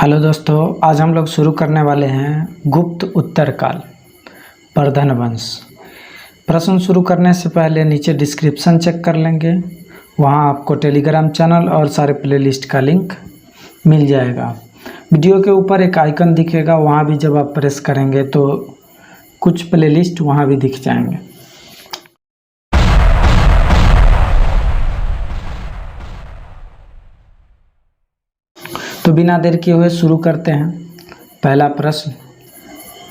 Hello दोस्तों, आज हम लोग शुरू करने वाले हैं गुप्त उत्तर काल वर्धन वंश। प्रश्न शुरू करने से पहले नीचे डिस्क्रिप्शन चेक कर लेंगे, वहां आपको टेलीग्राम चैनल और सारे प्लेलिस्ट का लिंक मिल जाएगा। वीडियो के ऊपर एक आइकन दिखेगा, वहां भी जब आप प्रेस करेंगे तो कुछ प्लेलिस्ट वहां भी दिख जाएंगे। तो बिना देर किए हुए शुरू करते हैं। पहला प्रश्न,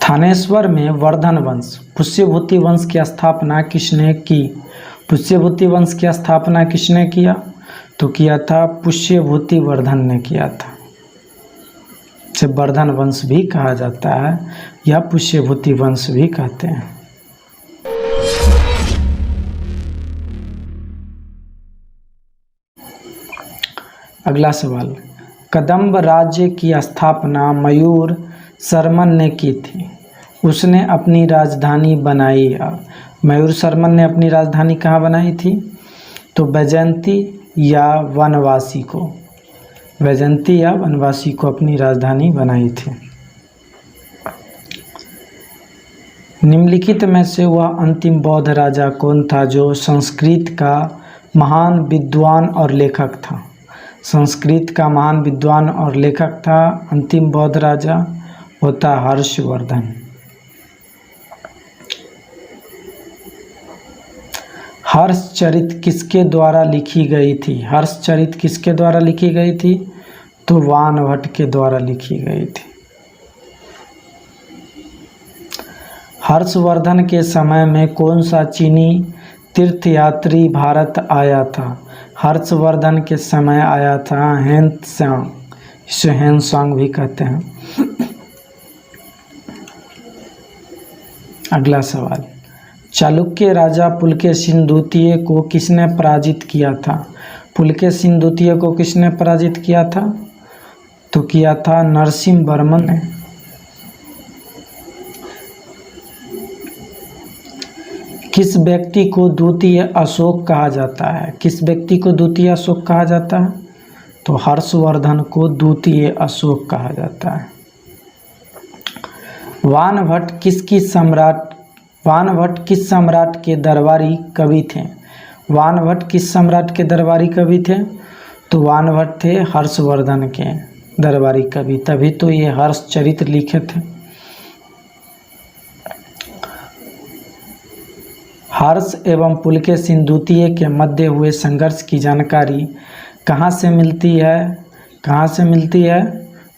थानेश्वर में वर्धन वंश पुष्यभूति वंश की स्थापना किसने की? पुष्यभूति वंश की स्थापना किसने किया? तो किया था पुष्यभूति वर्धन ने किया था। इसे वर्धन वंश भी कहा जाता है या पुष्यभूति वंश भी कहते हैं। अगला सवाल, कदंब राज्य की स्थापना मयूर शर्मन ने की थी। उसने अपनी राजधानी बनाई। मयूर शर्मन ने अपनी राजधानी कहाँ बनाई थी? तो वैजयंती या वनवासी को, वैजयंती या वनवासी को अपनी राजधानी बनाई थी। निम्नलिखित में से वह अंतिम बौद्ध राजा कौन था जो संस्कृत का महान विद्वान और लेखक था? संस्कृत का महान विद्वान और लेखक था अंतिम बौद्ध राजा होता हर्षवर्धन। हर्षचरित किसके द्वारा लिखी गई थी? हर्षचरित किसके द्वारा लिखी गई थी? तो वानभट्ट के द्वारा लिखी गई थी। हर्षवर्धन के समय में कौन सा चीनी तीर्थयात्री भारत आया था? हर्षवर्धन के समय आया था हेनत्सांग, इसे हेनसांग भी कहते हैं। अगला सवाल, चालुक्य राजा पुलकेशिन द्वितीय को किसने पराजित किया था? पुलकेशिन द्वितीय को किसने पराजित किया था? तो किया था नरसिंहवर्मन ने। किस व्यक्ति को द्वितीय अशोक कहा जाता है? किस व्यक्ति को द्वितीय अशोक कहा जाता है? तो हर्षवर्धन को द्वितीय अशोक कहा जाता है। वानभट्ट किस सम्राट के दरबारी कवि थे? वानभट्ट किस सम्राट के दरबारी कवि थे? तो वानभट्ट थे हर्षवर्धन के दरबारी कवि, तभी तो ये हर्षचरित लिखे थे। हर्ष एवं पुलकेशिन द्वितीय के मध्य हुए संघर्ष की जानकारी कहाँ से मिलती है? कहाँ से मिलती है?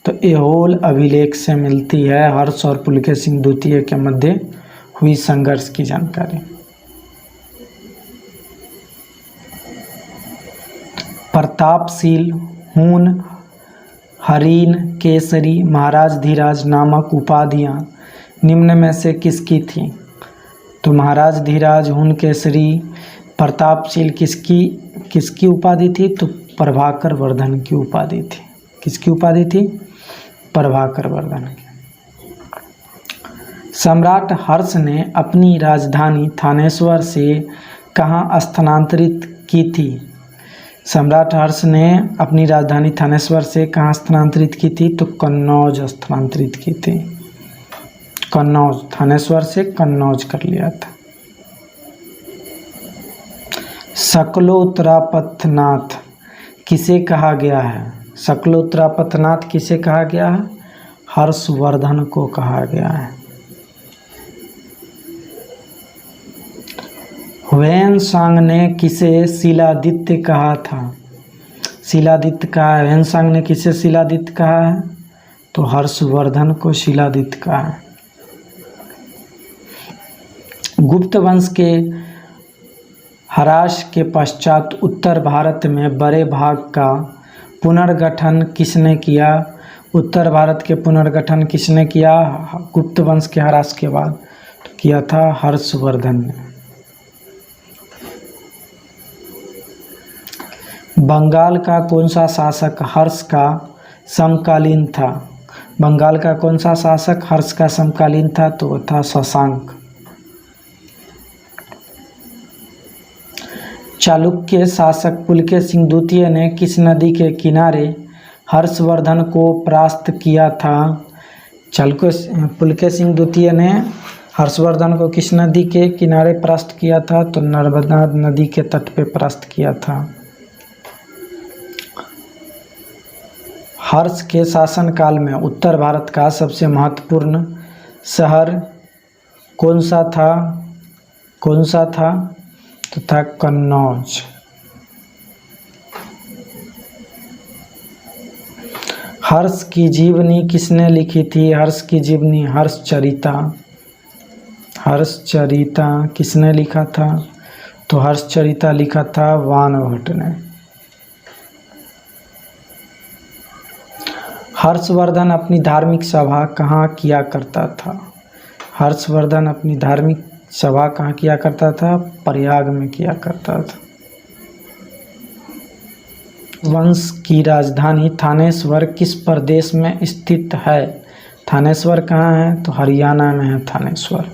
तो ऐहोल अभिलेख से मिलती है। हर्ष और पुलकेशिन द्वितीय के मध्य हुई संघर्ष की जानकारी। प्रतापशील, हून, हरिन, केसरी, महाराज धीराज नामक उपाधियां निम्न में से किसकी थी? तो महाराज धीराज, हून, केसरी, प्रतापशील किसकी उपाधि थी? तो प्रभाकर वर्धन की उपाधि थी। किसकी उपाधि थी? प्रभाकर वर्धन की। सम्राट हर्ष ने अपनी राजधानी थानेश्वर से कहाँ स्थानांतरित की थी? सम्राट हर्ष ने अपनी राजधानी थानेश्वर से कहाँ स्थानांतरित की थी? तो कन्नौज स्थानांतरित की थी। कन्नौज, थानेश्वर से कन्नौज कर लिया था। शकलोत्तरापथनाथ किसे कहा गया है? शकलोत्तरापथनाथ किसे कहा गया है? हर्षवर्धन को कहा गया है। ह्वेनसांग ने किसे शिलादित्य कहा था? शिलादित्य कहा है। ह्वेनसांग ने किसे शिलादित्य कहा है? तो हर्षवर्धन को शिलादित्य कहा है। गुप्त वंश के ह्रास के पश्चात उत्तर भारत में बड़े भाग का पुनर्गठन किसने किया? उत्तर भारत के पुनर्गठन किसने किया गुप्त वंश के ह्रास के बाद? तो किया था हर्षवर्धन ने। बंगाल का कौन सा शासक हर्ष का समकालीन था? बंगाल का कौन सा शासक हर्ष का समकालीन था? तो वो था शशांक। चालुक्य शासक पुलकेशिन द्वितीय ने किस नदी के किनारे हर्षवर्धन को परास्त किया था? पुलकेशिन द्वितीय ने हर्षवर्धन को किस नदी के किनारे परास्त किया था? तो नर्मदा नदी के तट पे परास्त किया था। हर्ष के शासनकाल में उत्तर भारत का सबसे महत्वपूर्ण शहर कौन सा था? तो था कन्नौज। हर्ष की जीवनी किसने लिखी थी? हर्ष की जीवनी हर्षचरिता किसने लिखा था? तो हर्षचरिता लिखा था वानभट्ट ने। हर्षवर्धन अपनी धार्मिक सभा कहाँ किया करता था? हर्षवर्धन अपनी धार्मिक सभा कहाँ किया करता था? प्रयाग में किया करता था। वंश की राजधानी थानेश्वर किस प्रदेश में स्थित है? थानेश्वर कहाँ है? तो हरियाणा में है थानेश्वर।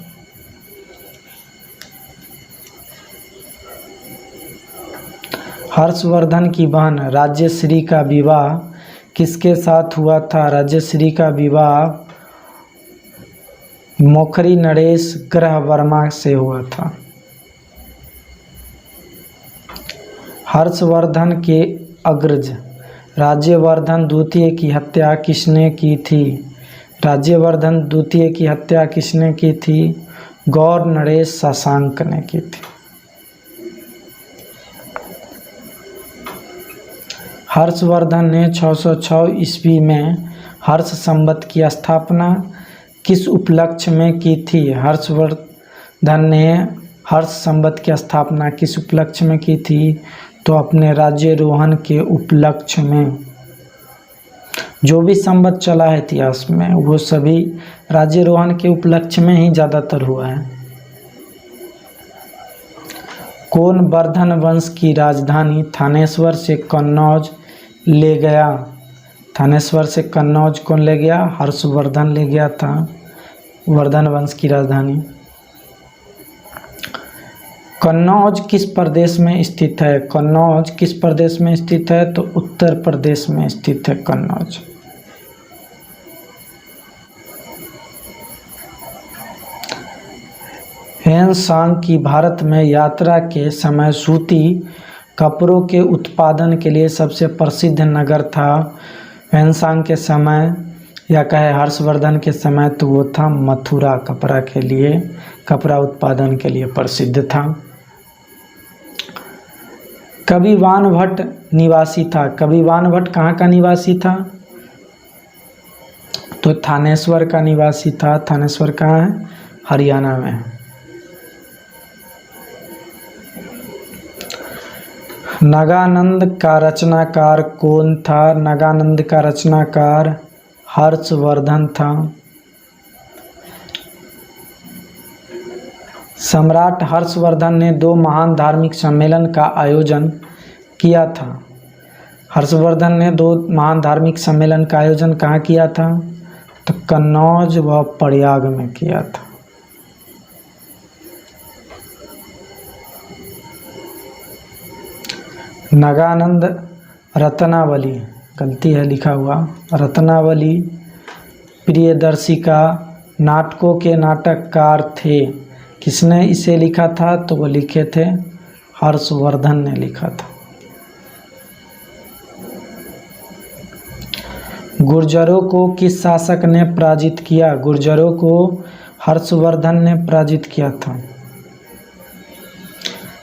हर्षवर्धन की बहन राज्यश्री का विवाह किसके साथ हुआ था? राज्यश्री का विवाह मोखरी नरेश ग्रह वर्मा से हुआ था। हर्षवर्धन के अग्रज राज्यवर्धन द्वितीय की हत्या किसने की थी? राज्यवर्धन द्वितीय की हत्या किसने की थी? गौर नरेश शशांक ने की थी। हर्षवर्धन ने 606 ईस्वी में हर्ष संवत की स्थापना किस उपलक्ष्य में की थी? हर्षवर्धन ने हर्ष संवत की स्थापना किस उपलक्ष्य में की थी? तो अपने राज्यारोहण के उपलक्ष्य में। जो भी संवत चला है इतिहास में वो सभी राज्यारोहण के उपलक्ष्य में ही ज़्यादातर हुआ है। कौन वर्धन वंश की राजधानी थानेश्वर से कन्नौज ले गया? थानेश्वर से कन्नौज कौन ले गया? हर्षवर्धन ले गया था वर्धन वंश की राजधानी। कन्नौज किस प्रदेश में स्थित है? कन्नौज किस प्रदेश में स्थित है? तो उत्तर प्रदेश में स्थित है कन्नौज। ह्वेनसांग की भारत में यात्रा के समय सूती कपड़ों के उत्पादन के लिए सबसे प्रसिद्ध नगर था। ह्वेनसांग के समय या कहे हर्षवर्धन के समय तो वो था मथुरा। कपड़ा उत्पादन के लिए प्रसिद्ध था। कवि वानभट्ट निवासी था। कवि वानभट्ट कहाँ का निवासी था? तो थानेश्वर का निवासी था। थानेश्वर कहाँ है? हरियाणा में है। नगानंद का रचनाकार कौन था? नगानंद का रचनाकार हर्षवर्धन था। सम्राट हर्षवर्धन ने 2 महान धार्मिक सम्मेलन का आयोजन किया था। हर्षवर्धन ने 2 महान धार्मिक सम्मेलन का आयोजन कहाँ किया था? तो कन्नौज व प्रयाग में किया था। नगानंद रत्नावली, गलती है लिखा हुआ, रत्नावली प्रियदर्शिका नाटकों के नाटककार थे। किसने इसे लिखा था? तो वो लिखे थे हर्षवर्धन ने लिखा था। गुर्जरों को किस शासक ने पराजित किया? गुर्जरों को हर्षवर्धन ने पराजित किया था।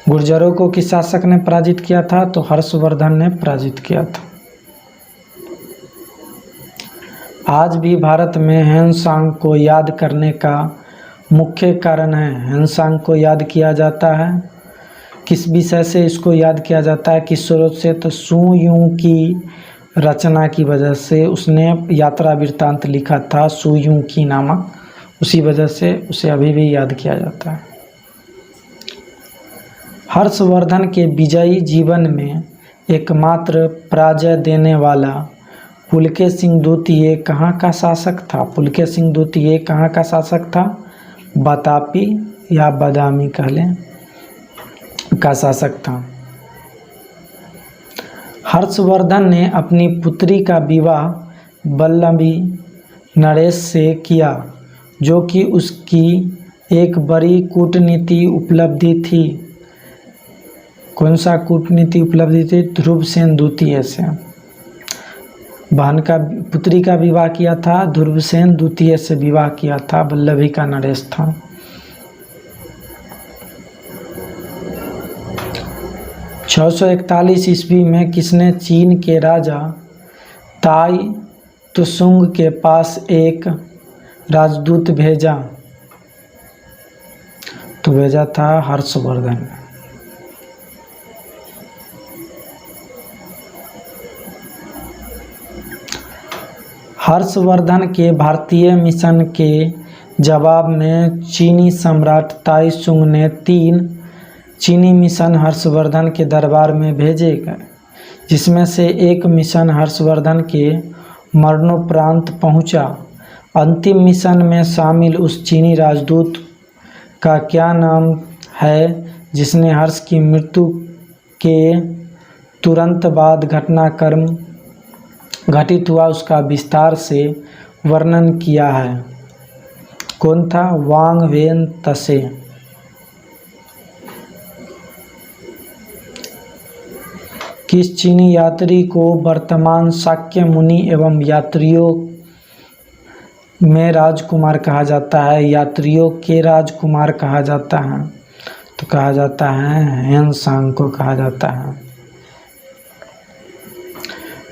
गुर्जरों को किस शासक ने पराजित किया था? तो हर्षवर्धन ने पराजित किया था। आज भी भारत में ह्वेनसांग को याद करने का मुख्य कारण है। ह्वेनसांग को याद किया जाता है किस विषय से? इसको याद किया जाता है किस स्रोत से? तो सु यूं की रचना की वजह से। उसने यात्रा वृत्तांत लिखा था सु यूं की नामक, उसी वजह से उसे अभी भी याद किया जाता है। हर्षवर्धन के विजयी जीवन में एकमात्र पराजय देने वाला पुलकेशिन द्वितीय कहाँ का शासक था? पुलकेशिन द्वितीय कहाँ का शासक था? बतापी या बादामी कह लें का शासक था। हर्षवर्धन ने अपनी पुत्री का विवाह वल्लभी नरेश से किया, जो कि उसकी एक बड़ी कूटनीति उपलब्धि थी। कौन सा कूटनीति उपलब्धि थी? ध्रुवसेन द्वितीय से। पुत्री का विवाह किया था, ध्रुवसेन द्वितीय से विवाह किया था, वल्लभी का नरेश था। छः सौ 41 ईस्वी में किसने चीन के राजा ताई तुसुंग के पास एक राजदूत भेजा? तो भेजा था हर्षवर्धन। हर्षवर्धन के भारतीय मिशन के जवाब में चीनी सम्राट ताइसुंग ने 3 चीनी मिशन हर्षवर्धन के दरबार में भेजे गए, जिसमें से एक मिशन हर्षवर्धन के मरणोपरांत पहुंचा। अंतिम मिशन में शामिल उस चीनी राजदूत का क्या नाम है जिसने हर्ष की मृत्यु के तुरंत बाद घटनाक्रम घटित हुआ उसका विस्तार से वर्णन किया है? कौन था? वांग वेन तसे। किस चीनी यात्री को वर्तमान शाक्य मुनि एवं यात्रियों में राजकुमार कहा जाता है? यात्रियों के राजकुमार कहा जाता है, तो कहा जाता है ह्वेनसांग को कहा जाता है।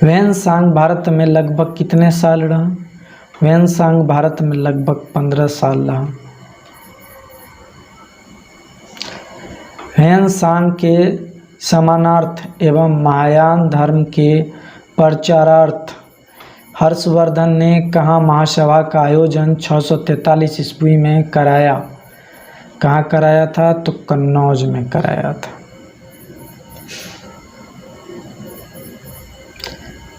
ह्वेनसांग भारत में लगभग कितने साल रहा? ह्वेनसांग भारत में लगभग 15 साल रहा। ह्वेनसांग के समानार्थ एवं महायान धर्म के प्रचारार्थ हर्षवर्धन ने कहाँ महासभा का आयोजन 643 ईस्वी में कराया? कहाँ कराया था? तो कन्नौज में कराया था।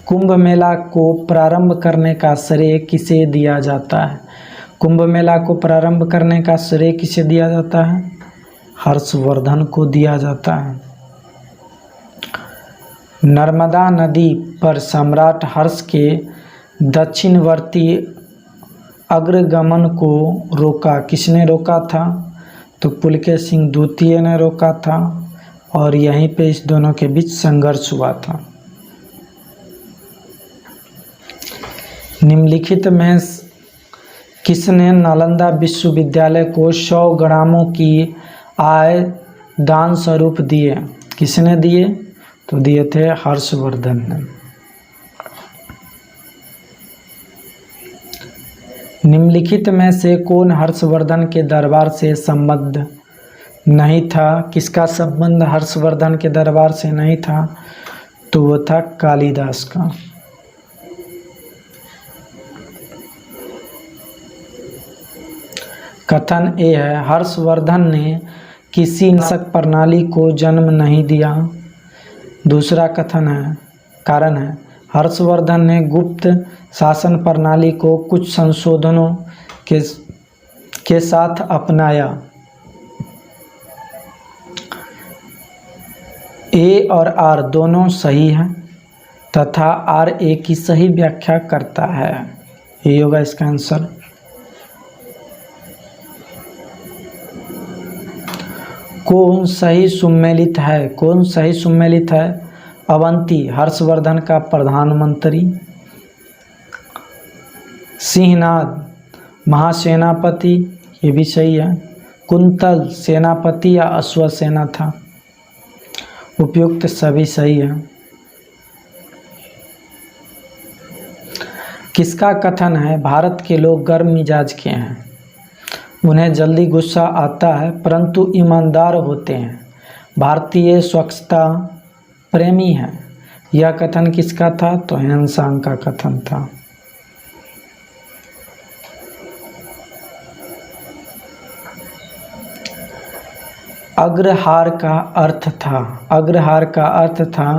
कुंभ मेला को प्रारंभ करने का श्रेय किसे दिया जाता है? कुंभ मेला को प्रारंभ करने का श्रेय किसे दिया जाता है? हर्षवर्धन को दिया जाता है। नर्मदा नदी पर सम्राट हर्ष के दक्षिणवर्ती अग्रगमन को रोका? किसने रोका था? तो पुलकेशिन सिंह द्वितीय ने रोका था, और यहीं पे इस दोनों के बीच संघर्ष हुआ था। निम्नलिखित में किसने नालंदा विश्वविद्यालय को 100 ग्रामों की आय दान स्वरूप दिए? किसने दिए? तो दिए थे हर्षवर्धन ने। निम्नलिखित में से कौन हर्षवर्धन के दरबार से संबद्ध नहीं था? किसका संबंध हर्षवर्धन के दरबार से नहीं था? तो वो था कालिदास का। कथन ए है, हर्षवर्धन ने किसी शासक प्रणाली को जन्म नहीं दिया। दूसरा कथन है, कारण है, हर्षवर्धन ने गुप्त शासन प्रणाली को कुछ संशोधनों के साथ अपनाया। ए और आर दोनों सही हैं तथा आर ए की सही व्याख्या करता है। ये होगा इसका आंसर। कौन सही सुमेलित है? कौन सही सुमेलित है? अवंती हर्षवर्धन का प्रधानमंत्री, सिंहनाद महासेनापति, ये भी सही है। कुंतल सेनापति या अश्वसेना था? उपयुक्त सभी सही है। किसका कथन है, भारत के लोग गर्म मिजाज के हैं, उन्हें जल्दी गुस्सा आता है परंतु ईमानदार होते हैं, भारतीय स्वच्छता प्रेमी हैं? यह कथन किसका था? तो ह्वेनसांग का कथन था। अग्रहार का अर्थ था? अग्रहार का अर्थ था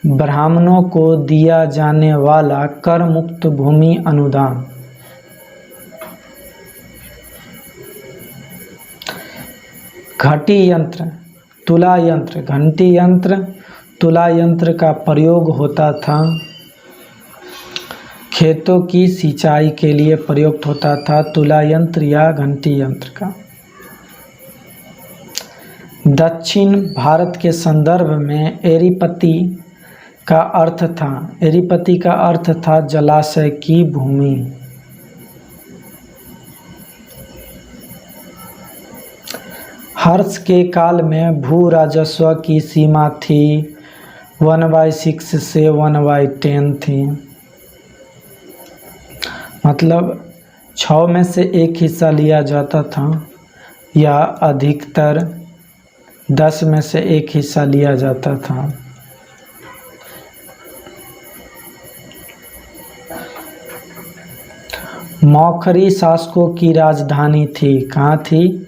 ब्राह्मणों को दिया जाने वाला कर मुक्त भूमि अनुदान। घटी यंत्र, तुला यंत्र, घंटी यंत्र, तुला यंत्र का प्रयोग होता था? खेतों की सिंचाई के लिए प्रयुक्त होता था तुला यंत्र या घंटी यंत्र का। दक्षिण भारत के संदर्भ में एरीपति का अर्थ था, एरीपति का अर्थ था जलाशय की भूमि। हर्ष के काल में भू राजस्व की सीमा थी 1/6 से 1/10 थी, मतलब 6 में से 1 हिस्सा लिया जाता था या अधिकतर 10 में से 1 हिस्सा लिया जाता था। मौखरी शासकों की राजधानी थी, कहाँ थी?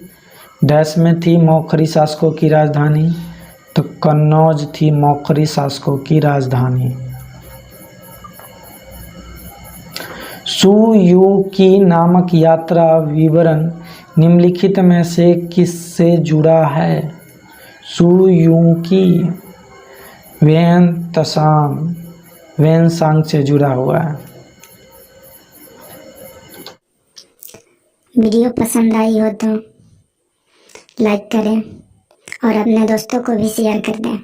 डैश में थी मौखरी शासकों की राजधानी, तो कन्नौज थी मौखरी शासकों की राजधानी। सुयुकी नामक यात्रा विवरण निम्नलिखित में से किससे जुड़ा है? सुयुकी वेनसांग से जुड़ा हुआ है। वीडियो पसंद आई हो तो लाइक करें और अपने दोस्तों को भी शेयर कर दें।